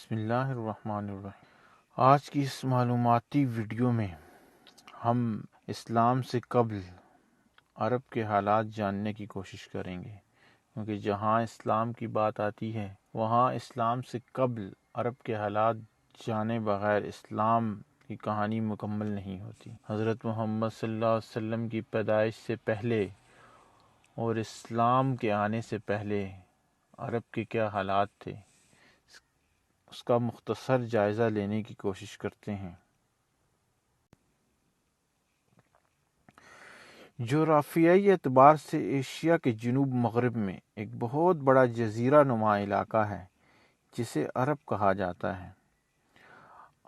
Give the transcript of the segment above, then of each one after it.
بسم اللہ الرحمن الرحیم۔ آج کی اس معلوماتی ویڈیو میں ہم اسلام سے قبل عرب کے حالات جاننے کی کوشش کریں گے، کیونکہ جہاں اسلام کی بات آتی ہے وہاں اسلام سے قبل عرب کے حالات جانے بغیر اسلام کی کہانی مکمل نہیں ہوتی۔ حضرت محمد صلی اللہ علیہ وسلم کی پیدائش سے پہلے اور اسلام کے آنے سے پہلے عرب کے کیا حالات تھے، اس کا مختصر جائزہ لینے کی کوشش کرتے ہیں۔ جغرافیائی اعتبار سے ایشیا کے جنوب مغرب میں ایک بہت بڑا جزیرہ نما علاقہ ہے جسے عرب کہا جاتا ہے۔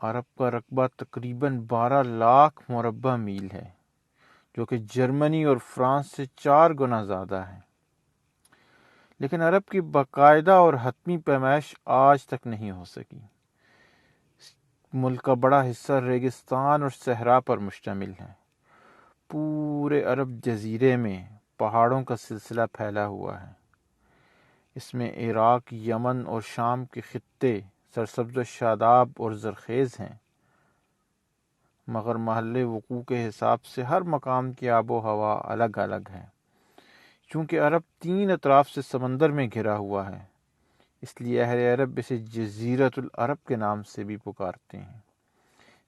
عرب کا رقبہ تقریباً 12 لاکھ مربع میل ہے، جو کہ جرمنی اور فرانس سے 4 گنا زیادہ ہے۔ لیکن عرب کی باقاعدہ اور حتمی پیمائش آج تک نہیں ہو سکی۔ ملک کا بڑا حصہ ریگستان اور صحرا پر مشتمل ہے۔ پورے عرب جزیرے میں پہاڑوں کا سلسلہ پھیلا ہوا ہے۔ اس میں عراق، یمن اور شام کے خطے سرسبز و شاداب اور زرخیز ہیں، مگر محل وقوع کے حساب سے ہر مقام کی آب و ہوا الگ الگ ہے۔ چونکہ عرب 3 اطراف سے سمندر میں گھرا ہوا ہے، اس لیے اہل عرب اسے جزیرۃ العرب کے نام سے بھی پکارتے ہیں۔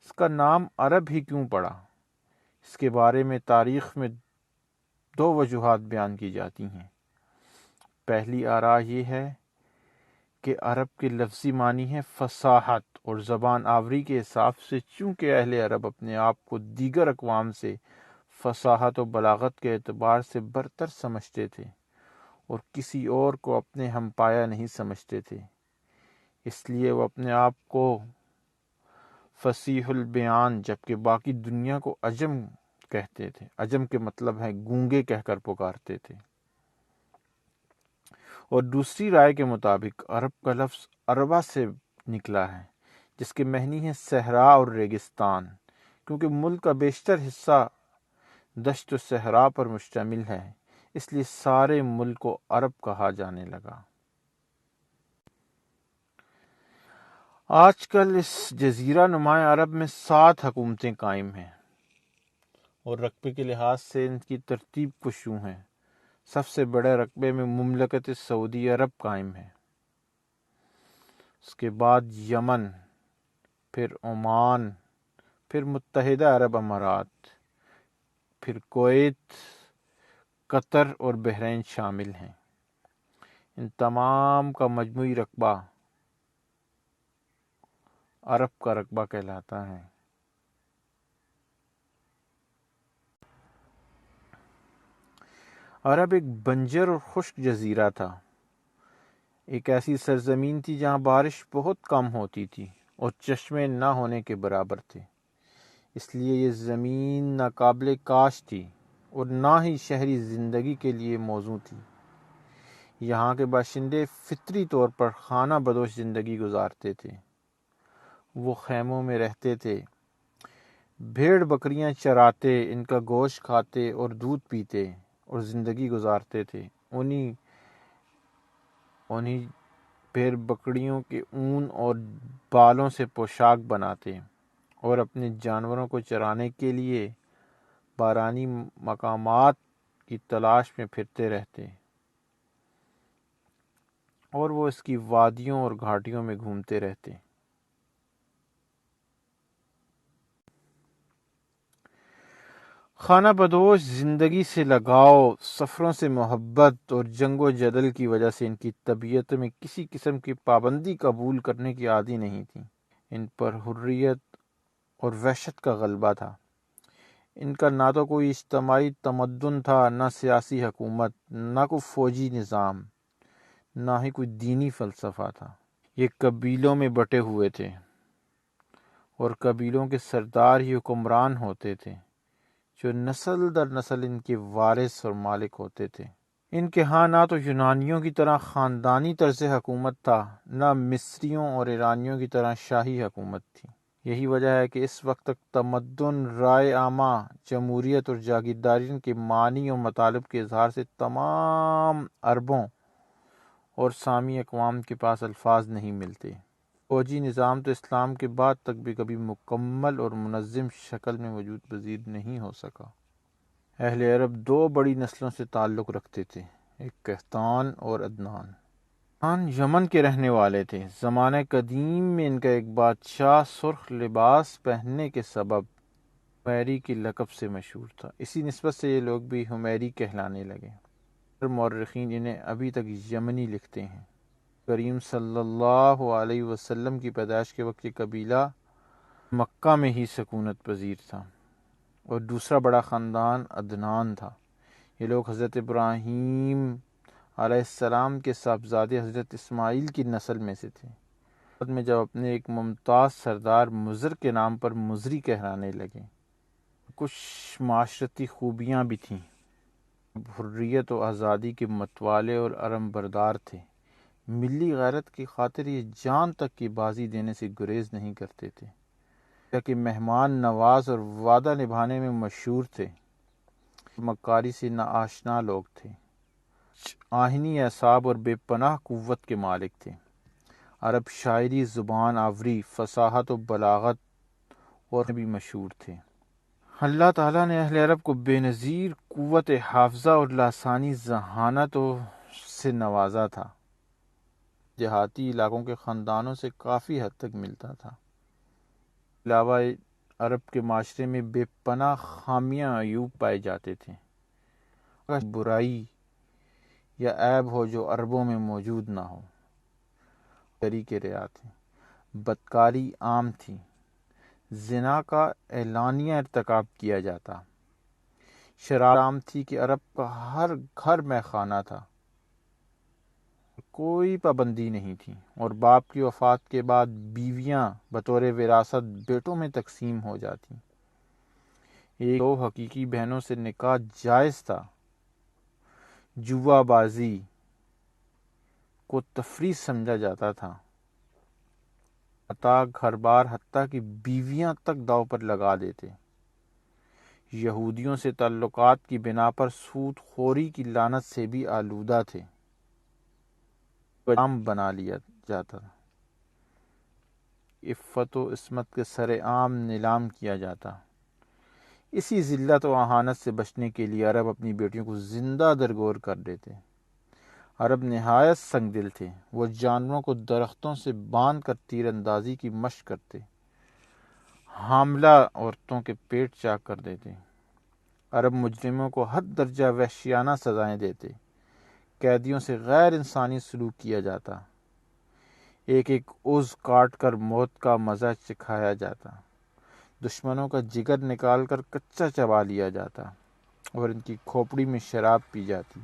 اس کا نام عرب ہی کیوں پڑا، اس کے بارے میں تاریخ میں 2 وجوہات بیان کی جاتی ہیں۔ پہلی آراء یہ ہے کہ عرب کے لفظی معنی ہے فصاحت، اور زبان آوری کے حساب سے چونکہ اہل عرب اپنے آپ کو دیگر اقوام سے فصاحت و بلاغت کے اعتبار سے برتر سمجھتے تھے اور کسی اور کو اپنے ہم پایا نہیں سمجھتے تھے، اس لیے وہ اپنے آپ کو فصیح البیان جبکہ باقی دنیا کو عجم کہتے تھے۔ عجم کے مطلب ہے گونگے کہہ کر پکارتے تھے۔ اور دوسری رائے کے مطابق عرب کا لفظ عربہ سے نکلا ہے، جس کے معنی ہے صحرا اور ریگستان، کیونکہ ملک کا بیشتر حصہ دشت و صحرا پر مشتمل ہے، اس لیے سارے ملک کو عرب کہا جانے لگا۔ آج کل اس جزیرہ نما عرب میں 7 حکومتیں قائم ہیں، اور رقبے کے لحاظ سے ان کی ترتیب کچھ یوں ہے۔ سب سے بڑے رقبے میں مملکت سعودی عرب قائم ہے، اس کے بعد یمن، پھر عمان، پھر متحدہ عرب امارات، پھر کویت، قطر اور بحرین شامل ہیں۔ ان تمام کا مجموعی رقبہ عرب کا رقبہ کہلاتا ہے۔ عرب ایک بنجر اور خشک جزیرہ تھا، ایک ایسی سرزمین تھی جہاں بارش بہت کم ہوتی تھی اور چشمے نہ ہونے کے برابر تھے، اس لیے یہ زمین نہ قابل کاشت تھی اور نہ ہی شہری زندگی کے لیے موزوں تھی۔ یہاں کے باشندے فطری طور پر خانہ بدوش زندگی گزارتے تھے۔ وہ خیموں میں رہتے تھے، بھیڑ بکریاں چراتے، ان کا گوشت کھاتے اور دودھ پیتے اور زندگی گزارتے تھے۔ انہی بھیڑ بکریوں کے اون اور بالوں سے پوشاک بناتے اور اپنے جانوروں کو چرانے کے لیے بارانی مقامات کی تلاش میں پھرتے رہتے، اور وہ اس کی وادیوں اور گھاٹیوں میں گھومتے رہتے۔ خانہ بدوش زندگی سے لگاؤ، سفروں سے محبت اور جنگ و جدل کی وجہ سے ان کی طبیعت میں کسی قسم کی پابندی قبول کرنے کی عادی نہیں تھی۔ ان پر حریت اور وحشت کا غلبہ تھا۔ ان کا نہ تو کوئی اجتماعی تمدن تھا، نہ سیاسی حکومت، نہ کوئی فوجی نظام، نہ ہی کوئی دینی فلسفہ تھا۔ یہ قبیلوں میں بٹے ہوئے تھے اور قبیلوں کے سردار ہی حکمران ہوتے تھے، جو نسل در نسل ان کے وارث اور مالک ہوتے تھے۔ ان کے ہاں نہ تو یونانیوں کی طرح خاندانی طرز حکومت تھا، نہ مصریوں اور ایرانیوں کی طرح شاہی حکومت تھی۔ یہی وجہ ہے کہ اس وقت تک تمدن، رائے عامہ، جمہوریت اور جاگیرداری کے معنی اور مطالب کے اظہار سے تمام عربوں اور سامی اقوام کے پاس الفاظ نہیں ملتے۔ فوجی نظام تو اسلام کے بعد تک بھی کبھی مکمل اور منظم شکل میں وجود پذیر نہیں ہو سکا۔ اہل عرب دو بڑی نسلوں سے تعلق رکھتے تھے، ایک قحطان اور عدنان۔ قحطان یمن کے رہنے والے تھے۔ زمانہ قدیم میں ان کا ایک بادشاہ سرخ لباس پہننے کے سبب حمیری کے لقب سے مشہور تھا، اسی نسبت سے یہ لوگ بھی حمیری کہلانے لگے۔ مورخین انہیں ابھی تک یمنی لکھتے ہیں۔ کریم صلی اللہ علیہ وسلم کی پیدائش کے وقت یہ قبیلہ مکہ میں ہی سکونت پذیر تھا، اور دوسرا بڑا خاندان عدنان تھا۔ یہ لوگ حضرت ابراہیم علیہ السلام کے صاحبزادے حضرت اسماعیل کی نسل میں سے تھے۔ بعد میں جب اپنے ایک ممتاز سردار مضر کے نام پر مضری کہلانے لگے۔ کچھ معاشرتی خوبیاں بھی تھیں، حریت و آزادی کے متوالے اور علم بردار تھے۔ ملی غیرت کی خاطر یہ جان تک کی بازی دینے سے گریز نہیں کرتے تھے، کہ مہمان نواز اور وعدہ نبھانے میں مشہور تھے۔ مکاری سے ناآشنا لوگ تھے، آہنی اعصاب اور بے پناہ قوت کے مالک تھے۔ عرب شاعری، زبان آوری، فصاحت و بلاغت اور بھی مشہور تھے۔ اللہ تعالیٰ نے اہل عرب کو بے نظیر قوت حافظہ اور لسانی ذہانت سے نوازا تھا، دیہاتی علاقوں کے خاندانوں سے کافی حد تک ملتا تھا۔ علاوہ عرب کے معاشرے میں بے پناہ خامیاں عیوب پائے جاتے تھے۔ برائی یا عیب ہو جو عربوں میں موجود نہ ہو، طریقے رعایت تھے۔ بدکاری عام تھی، زنا کا اعلانیہ ارتکاب کیا جاتا۔ شراب عام تھی کہ عرب کا ہر گھر میں خانہ تھا، کوئی پابندی نہیں تھی، اور باپ کی وفات کے بعد بیویاں بطور وراثت بیٹوں میں تقسیم ہو جاتی۔ ایک دو حقیقی بہنوں سے نکاح جائز تھا۔ جوا بازی کو تفریح سمجھا جاتا تھا، عطا گھر بار حتیٰ کہ بیویاں تک داؤ پر لگا دیتے۔ یہودیوں سے تعلقات کی بنا پر سود خوری کی لعنت سے بھی آلودہ تھے، عام بنا لیا جاتا تھا۔ عفت و عصمت کے سر عام نیلام کیا جاتا۔ اسی ذلت و اہانت سے بچنے کے لیے عرب اپنی بیٹیوں کو زندہ درگور کر دیتے۔ عرب نہایت سنگ دل تھے، وہ جانوروں کو درختوں سے باندھ کر تیر اندازی کی مشق کرتے، حاملہ عورتوں کے پیٹ چاک کر دیتے۔ عرب مجرموں کو حد درجہ وحشیانہ سزائیں دیتے، قیدیوں سے غیر انسانی سلوک کیا جاتا، ایک ایک عضو کاٹ کر موت کا مزہ چکھایا جاتا، دشمنوں کا جگر نکال کر کچا چبا لیا جاتا، اور ان کی کھوپڑی میں شراب پی جاتی،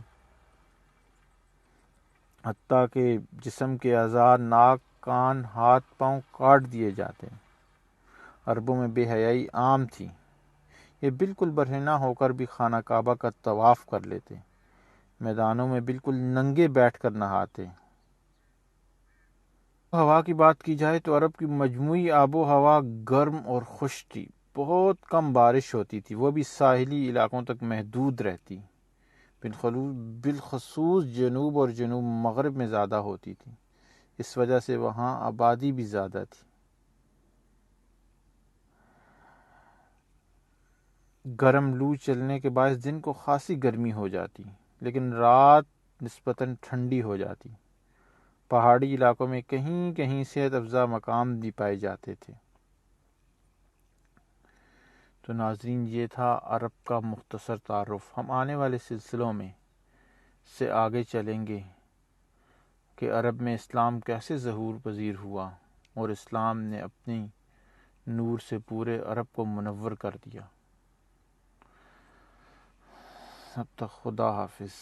حتیٰ کہ جسم کے اعضاء، ناک، کان، ہاتھ، پاؤں کاٹ دیے جاتے۔ عربوں میں بے حیائی عام تھی، یہ بالکل برہنہ ہو کر بھی خانہ کعبہ کا طواف کر لیتے، میدانوں میں بالکل ننگے بیٹھ کر نہاتے۔ ہوا کی بات کی جائے تو عرب کی مجموعی آب و ہوا گرم اور خشک تھی، بہت کم بارش ہوتی تھی، وہ بھی ساحلی علاقوں تک محدود رہتی، بالخصوص جنوب اور جنوب مغرب میں زیادہ ہوتی تھی، اس وجہ سے وہاں آبادی بھی زیادہ تھی۔ گرم لو چلنے کے باعث دن کو خاصی گرمی ہو جاتی، لیکن رات نسبتاً ٹھنڈی ہو جاتی۔ پہاڑی علاقوں میں کہیں کہیں صحت افزا مقام بھی پائے جاتے تھے۔ تو ناظرین، یہ تھا عرب کا مختصر تعارف۔ ہم آنے والے سلسلوں میں سے آگے چلیں گے کہ عرب میں اسلام کیسے ظہور پذیر ہوا اور اسلام نے اپنی نور سے پورے عرب کو منور کر دیا۔ اب تک خدا حافظ۔